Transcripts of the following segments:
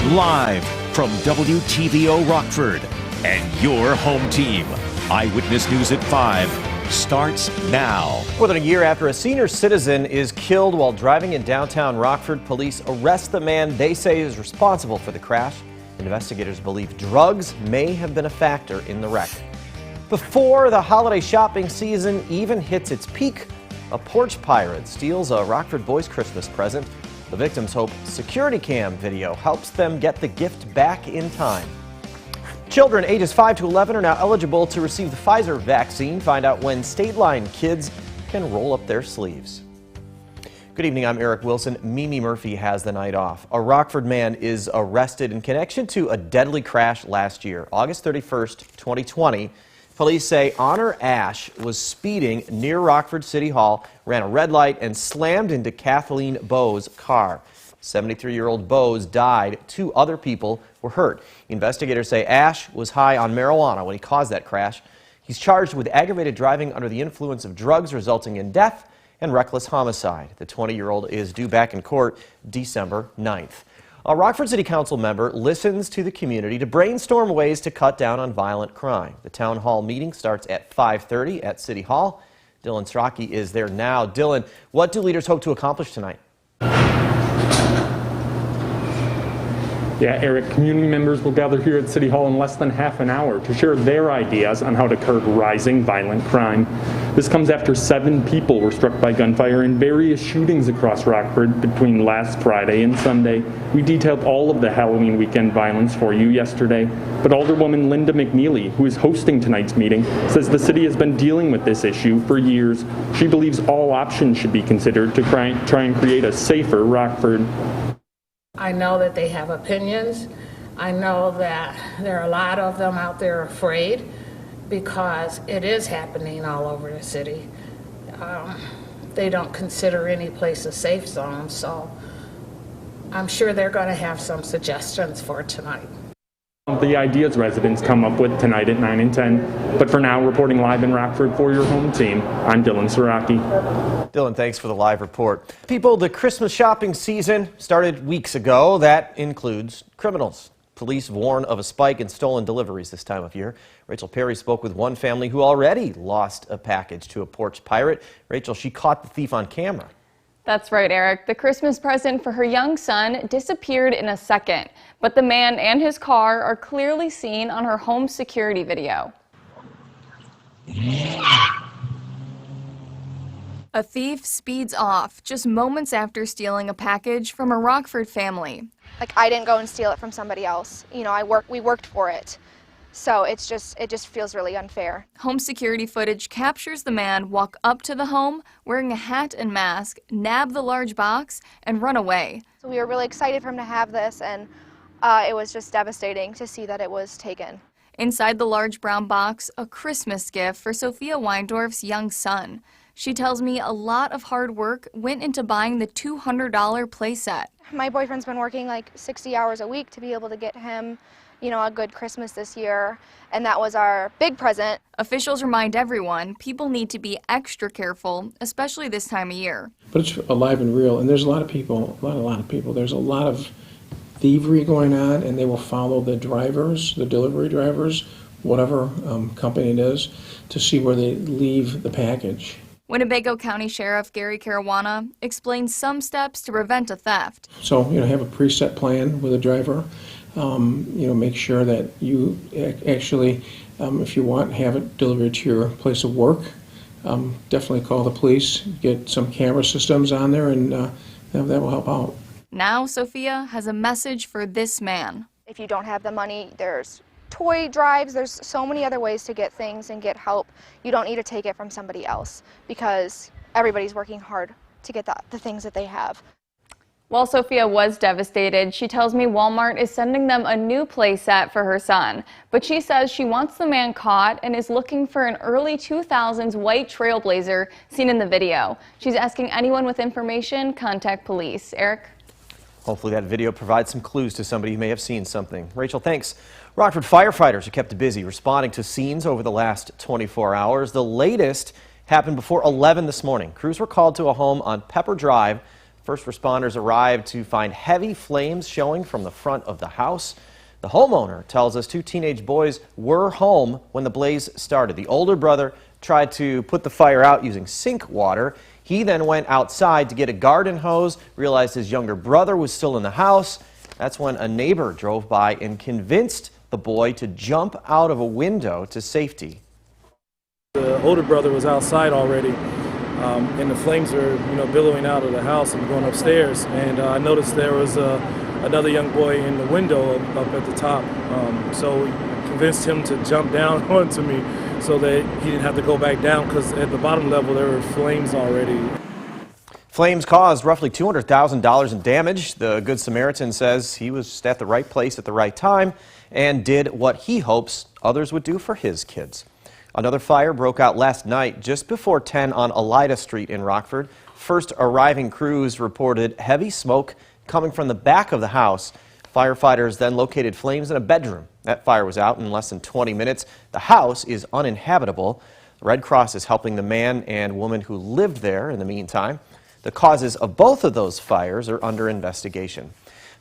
Live from WTVO Rockford and your home team. Eyewitness News at 5 starts now. More than a year after a senior citizen is killed while driving in downtown Rockford, police arrest the man they say is responsible for the crash. Investigators believe drugs may have been a factor in the wreck. Before the holiday shopping season even hits its peak, a porch pirate steals a Rockford boy's Christmas present. The victims hope security cam video helps them get the gift back in time. Children ages 5 to 11 are now eligible to receive the Pfizer vaccine. Find out when state line kids can roll up their sleeves. Good evening, I'm Eric Wilson. Mimi Murphy has the night off. A Rockford man is arrested in connection to a deadly crash last year, August 31st, 2020. Police say Honor Ash was speeding near Rockford City Hall, ran a red light, and slammed into Kathleen Bowe's car. 73-year-old Bowes died. 2 other people were hurt. Investigators say Ash was high on marijuana when he caused that crash. He's charged with aggravated driving under the influence of drugs resulting in death and reckless homicide. The 20-year-old is due back in court December 9th. A Rockford City Council member listens to the community to brainstorm ways to cut down on violent crime. The town hall meeting starts at 5:30 at City Hall. Dylan Strachey is there now. Dylan, what do leaders hope to accomplish tonight? Yeah, Eric, community members will gather here at City Hall in less than half an hour to share their ideas on how to curb rising violent crime. This comes after 7 people were struck by gunfire in various shootings across Rockford between last Friday and Sunday. We detailed all of the Halloween weekend violence for you yesterday, but Alderwoman Linda McNeely, who is hosting tonight's meeting, says the city has been dealing with this issue for years. She believes all options should be considered to try and create a safer Rockford. I know that they have opinions. I know that there are a lot of them out there afraid because it is happening all over the city. They don't consider any place a safe zone, so I'm sure they're going to have some suggestions for tonight. The ideas residents come up with tonight at 9 and 10. But for now, reporting live in Rockford for your home team, I'm Dylan Strachey. Dylan, thanks for the live report. People, the Christmas shopping season started weeks ago. That includes criminals. Police warn of a spike in stolen deliveries this time of year. Rachel Perry spoke with one family who already lost a package to a porch pirate. Rachel, she caught the thief on camera. That's right, Eric. The Christmas present for her young son disappeared in a second, but the man and his car are clearly seen on her home security video. A thief speeds off just moments after stealing a package from a Rockford family. Like, I didn't go and steal it from somebody else. You know, we worked for it. So it just feels really unfair. Home security footage captures the man walk up to the home wearing a hat and mask, nab the large box, and run away. So we were really excited for him to have this, and it was just devastating to see that it was taken. Inside the large brown box, a Christmas gift for Sophia Weindorf's young son. She tells me a lot of hard work went into buying the $200 playset. My boyfriend's been working like 60 hours a week to be able to get him, you know, a good Christmas this year, and that was our big present. Officials remind everyone people need to be extra careful, especially this time of year. But it's alive and real, and there's a lot of people, there's a lot of thievery going on, and they will follow the drivers, the delivery drivers, whatever company it is, to see where they leave the package. Winnebago County Sheriff Gary Caruana explains some steps to prevent a theft. So, have a preset plan with a driver. Make sure that you actually, if you want, have it delivered to your place of work. Definitely call the police, get some camera systems on there, and that will help out. Now, Sophia has a message for this man. If you don't have the money, there's toy drives, there's so many other ways to get things and get help. You don't need to take it from somebody else because everybody's working hard to get the things that they have. While Sophia was devastated, she tells me Walmart is sending them a new playset for her son. But she says she wants the man caught and is looking for an early 2000s white Trailblazer seen in the video. She's asking anyone with information, contact police. Eric? Hopefully that video provides some clues to somebody who may have seen something. Rachel, thanks. Rockford firefighters are kept busy responding to scenes over the last 24 hours. The latest happened before 11 this morning. Crews were called to a home on Pepper Drive. First responders arrived to find heavy flames showing from the front of the house. The homeowner tells us 2 teenage boys were home when the blaze started. The older brother tried to put the fire out using sink water. He then went outside to get a garden hose, realized his younger brother was still in the house. That's when a neighbor drove by and convinced the boy to jump out of a window to safety. The older brother was outside already, and the flames were, billowing out of the house and going upstairs. And I noticed there was another young boy in the window up at the top. So convinced him to jump down onto me so that he didn't have to go back down, because at the bottom level there were flames already. Flames caused roughly $200,000 in damage. The Good Samaritan says he was at the right place at the right time and did what he hopes others would do for his kids. Another fire broke out last night just before 10 on Alida Street in Rockford. First arriving crews reported heavy smoke coming from the back of the house. Firefighters then located flames in a bedroom. That fire was out in less than 20 minutes. The house is uninhabitable. The Red Cross is helping the man and woman who lived there in the meantime. The causes of both of those fires are under investigation.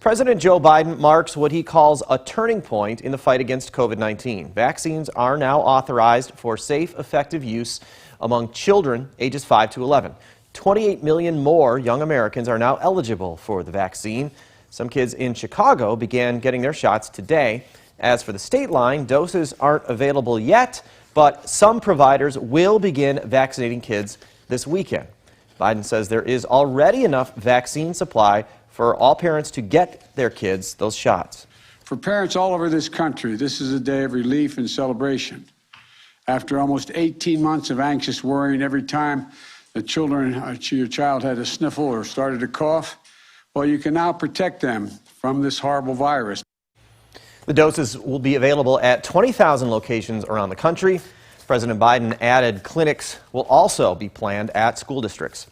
President Joe Biden marks what he calls a turning point in the fight against COVID-19. Vaccines are now authorized for safe, effective use among children ages 5 to 11. 28 million more young Americans are now eligible for the vaccine. Some kids in Chicago began getting their shots today. As for the state line, doses aren't available yet, but some providers will begin vaccinating kids this weekend. Biden says there is already enough vaccine supply for all parents to get their kids those shots. For parents all over this country, this is a day of relief and celebration. After almost 18 months of anxious worrying every time your child had a sniffle or started to cough, well, you can now protect them from this horrible virus. The doses will be available at 20,000 locations around the country. President Biden added clinics will also be planned at school districts.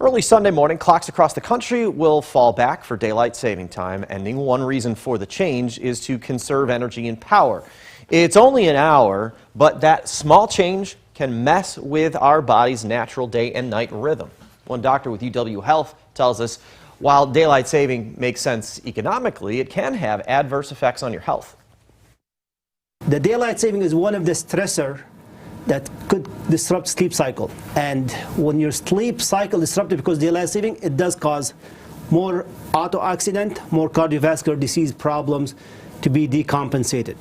Early Sunday morning, clocks across the country will fall back for daylight saving time ending. One reason for the change is to conserve energy and power. It's only an hour, but that small change can mess with our body's natural day and night rhythm. One doctor with UW Health tells us while daylight saving makes sense economically, it can have adverse effects on your health. The daylight saving is one of the stressors that could disrupt sleep cycle. And when your sleep cycle is disrupted because of daylight saving, it does cause more auto accident, more cardiovascular disease problems to be decompensated.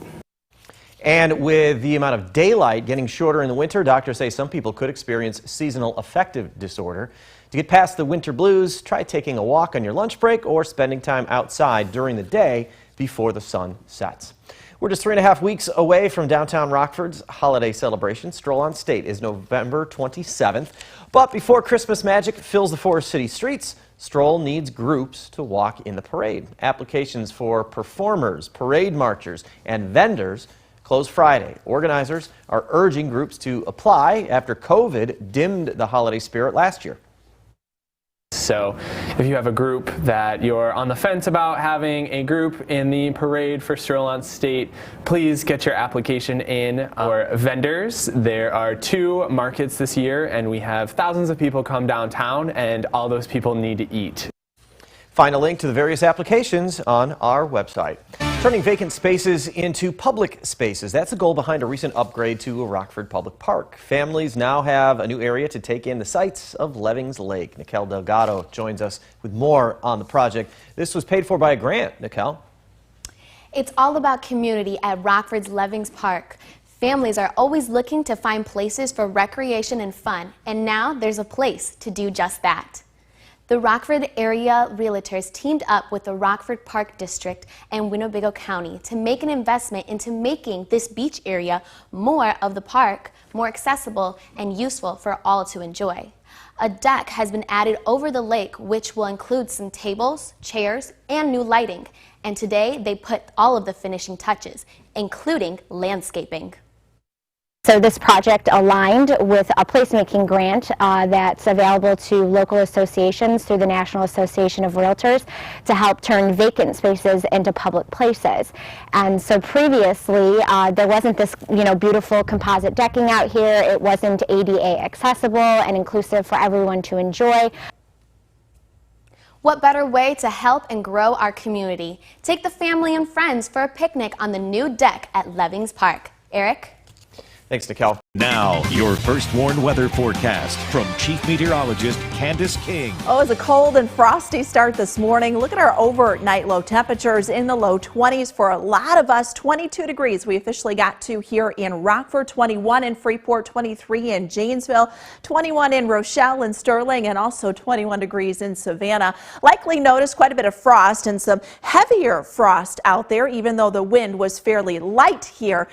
And with the amount of daylight getting shorter in the winter, doctors say some people could experience seasonal affective disorder. To get past the winter blues, try taking a walk on your lunch break or spending time outside during the day before the sun sets. We're just 3.5 weeks away from downtown Rockford's holiday celebration. Stroll on State is November 27th. But before Christmas magic fills the Forest City streets, Stroll needs groups to walk in the parade. Applications for performers, parade marchers, and vendors close Friday. Organizers are urging groups to apply after COVID dimmed the holiday spirit last year. So if you have a group that you're on the fence about having a group in the parade for Stroll on State, please get your application in. For vendors, there are 2 markets this year, and we have thousands of people come downtown, and all those people need to eat. Find a link to the various applications on our website. Turning vacant spaces into public spaces. That's the goal behind a recent upgrade to a Rockford public park. Families now have a new area to take in the sights of Levings Lake. Nikel Delgado joins us with more on the project. This was paid for by a grant. Nikel? It's all about community at Rockford's Levings Park. Families are always looking to find places for recreation and fun, and now there's a place to do just that. The Rockford area realtors teamed up with the Rockford Park District and Winnebago County to make an investment into making this beach area more of the park, more accessible and useful for all to enjoy. A deck has been added over the lake, which will include some tables, chairs, and new lighting. And today they put all of the finishing touches, including landscaping. So this project aligned with a placemaking grant that's available to local associations through the National Association of Realtors to help turn vacant spaces into public places. And so previously there wasn't this beautiful composite decking out here. It wasn't ADA accessible and inclusive for everyone to enjoy. What better way to help and grow our community? Take the family and friends for a picnic on the new deck at Levings Park. Eric? Thanks, Nikel. Now, your first warned weather forecast from Chief Meteorologist Candace King. Oh, it's a cold and frosty start this morning. Look at our overnight low temperatures in the low 20s for a lot of us. 22 degrees we officially got to here in Rockford, 21 in Freeport, 23 in Janesville, 21 in Rochelle and Sterling, and also 21 degrees in Savannah. Likely notice quite a bit of frost and some heavier frost out there, even though the wind was fairly light here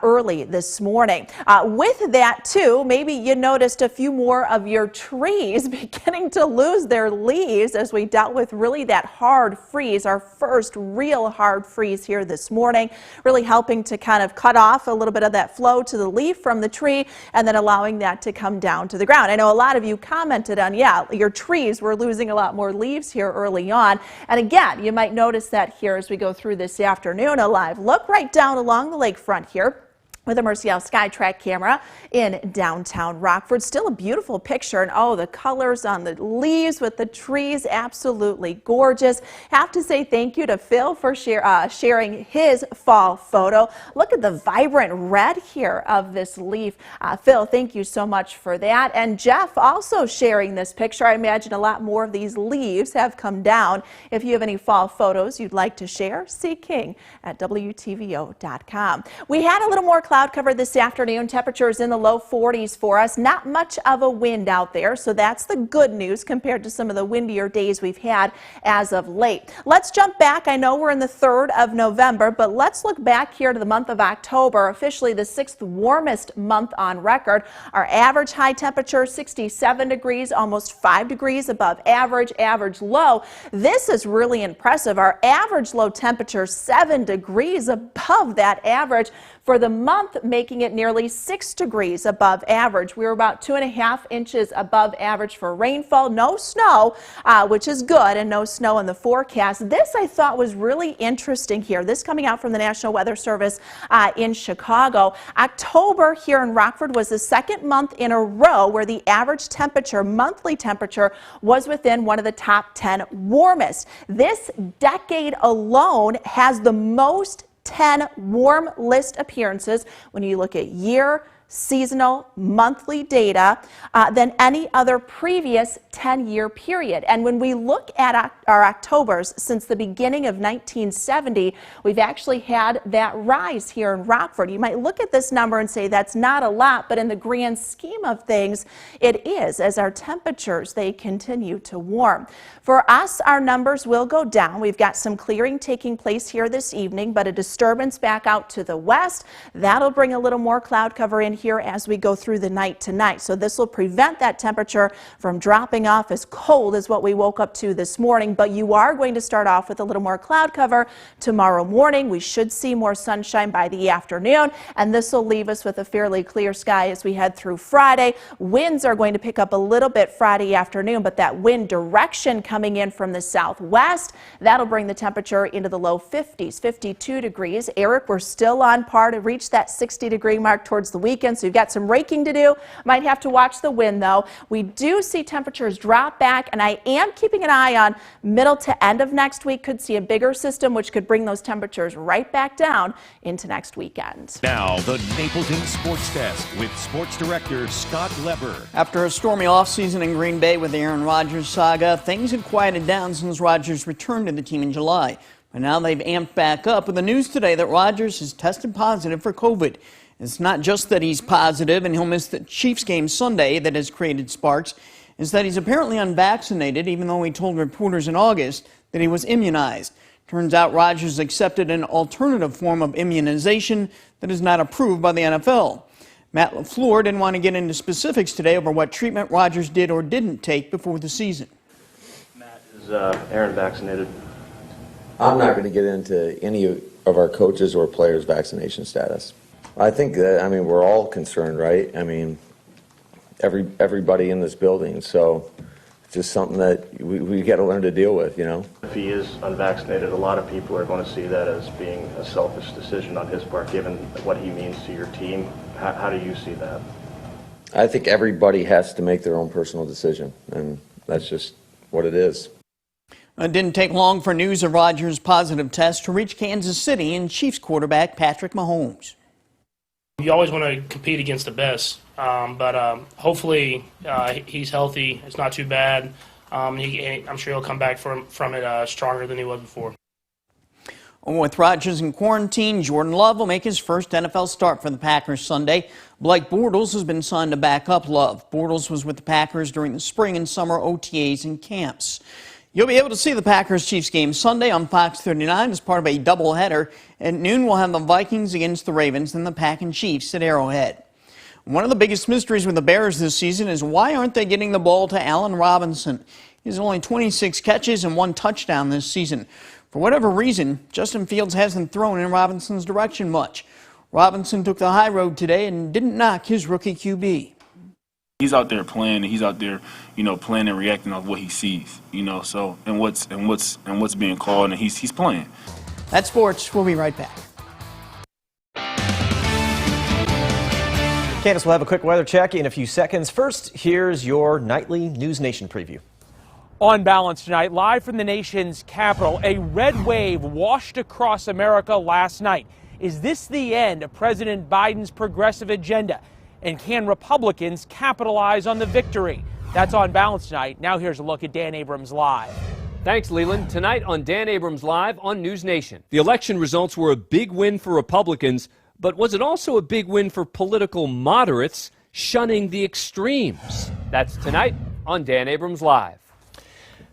early this morning. With that, too, maybe you noticed a few more of your trees beginning to lose their leaves as we dealt with really that hard freeze, our first real hard freeze here this morning, really helping to kind of cut off a little bit of that flow to the leaf from the tree and then allowing that to come down to the ground. I know a lot of you commented on, yeah, your trees were losing a lot more leaves here early on. And again, you might notice that here as we go through this afternoon, a live look right down along the lakefront here with a Mercial SkyTrack camera in downtown Rockford. Still a beautiful picture, and oh, the colors on the leaves with the trees, absolutely gorgeous. Have to say thank you to Phil for sharing his fall photo. Look at the vibrant red here of this leaf. Phil, thank you so much for that. And Jeff also sharing this picture. I imagine a lot more of these leaves have come down. If you have any fall photos you'd like to share, see King at WTVO.com. We had a little more cloud cover this afternoon. Temperatures in the low 40s for us. Not much of a wind out there, so that's the good news compared to some of the windier days we've had as of late. Let's jump back. I know we're in the 3rd of November, but let's look back here to the month of October, officially the 6th warmest month on record. Our average high temperature 67 degrees, almost 5 degrees above average. Average low, this is really impressive. Our average low temperature 7 degrees above that average for the month, making it nearly 6 degrees above average. We were about 2.5 inches above average for rainfall. No snow, which is good, and no snow in the forecast. This I thought was really interesting here. This coming out from the National Weather Service in Chicago. October here in Rockford was the second month in a row where the average temperature, monthly temperature, was within one of the top 10 warmest. This decade alone has the most 10 warm list appearances when you look at year, seasonal, monthly data than any other previous 10-year period. And when we look at our Octobers since the beginning of 1970, we've actually had that rise here in Rockford. You might look at this number and say that's not a lot, but in the grand scheme of things, it is, as our temperatures, they continue to warm. For us, our numbers will go down. We've got some clearing taking place here this evening, but a disturbance back out to the west. That'll bring a little more cloud cover in here as we go through the night tonight. So this will prevent that temperature from dropping off as cold as what we woke up to this morning. But you are going to start off with a little more cloud cover tomorrow morning. We should see more sunshine by the afternoon, and this will leave us with a fairly clear sky as we head through Friday. Winds are going to pick up a little bit Friday afternoon, but that wind direction coming in from the southwest, that'll bring the temperature into the low 50s, 52 degrees. Eric, we're still on par to reach that 60-degree mark towards the weekend. So you've got some raking to do. Might have to watch the wind, though. We do see temperatures drop back, and I am keeping an eye on middle to end of next week. Could see a bigger system, which could bring those temperatures right back down into next weekend. Now, the Napleton Sports Desk with Sports Director Scott Leber. After a stormy offseason in Green Bay with the Aaron Rodgers saga, things had quieted down since Rodgers returned to the team in July. But now they've amped back up with the news today that Rodgers has tested positive for COVID. It's not just that he's positive and he'll miss the Chiefs game Sunday that has created sparks. It's that he's apparently unvaccinated, even though he told reporters in August that he was immunized. Turns out Rodgers accepted an alternative form of immunization that is not approved by the NFL. Matt LaFleur didn't want to get into specifics today over what treatment Rodgers did or didn't take before the season. Matt, is Aaron vaccinated? I'm not going to get into any of our coaches or players' vaccination status. I think that, we're all concerned, right? Everybody in this building, so it's just something that we got to learn to deal with, If he is unvaccinated, a lot of people are going to see that as being a selfish decision on his part, given what he means to your team. How do you see that? I think everybody has to make their own personal decision, and that's just what it is. It didn't take long for news of Rodgers' positive test to reach Kansas City and Chiefs quarterback Patrick Mahomes. You always want to compete against the best, but hopefully he's healthy. It's not too bad. I'm sure he'll come back from it stronger than he was before. With Rodgers in quarantine, Jordan Love will make his first NFL start for the Packers Sunday. Blake Bortles has been signed to back up Love. Bortles was with the Packers during the spring and summer OTAs and camps. You'll be able to see the Packers-Chiefs game Sunday on Fox 39 as part of a doubleheader. At noon, we'll have the Vikings against the Ravens and the Pack and Chiefs at Arrowhead. One of the biggest mysteries with the Bears this season is why aren't they getting the ball to Allen Robinson? He has only 26 catches and 1 touchdown this season. For whatever reason, Justin Fields hasn't thrown in Robinson's direction much. Robinson took the high road today and didn't knock his rookie QB. He's out there playing, and he's out there, playing and reacting off what he sees, So and what's being called, and he's playing. That's sports. We'll be right back. Candace will have a quick weather check in a few seconds. First, here's your nightly News Nation preview. On Balance tonight, live from the nation's capital, a red wave washed across America last night. Is this the end of President Biden's progressive agenda? And can Republicans capitalize on the victory? That's On Balance tonight. Now here's a look at Dan Abrams Live. Thanks, Leland. Tonight on Dan Abrams Live on News Nation. The election results were a big win for Republicans, but was it also a big win for political moderates shunning the extremes? That's tonight on Dan Abrams Live.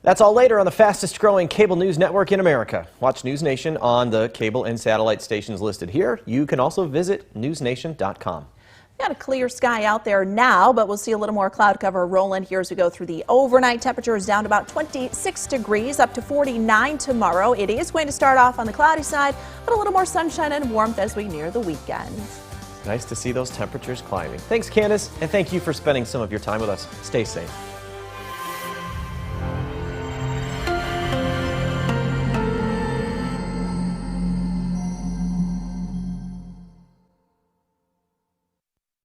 That's all later on the fastest growing cable news network in America. Watch News Nation on the cable and satellite stations listed here. You can also visit newsnation.com. Got a clear sky out there now, but we'll see a little more cloud cover rolling here as we go through the overnight. Temperatures down to about 26 degrees, up to 49 tomorrow. It is going to start off on the cloudy side, but a little more sunshine and warmth as we near the weekend. Nice to see those temperatures climbing. Thanks, Candace, and thank you for spending some of your time with us. Stay safe.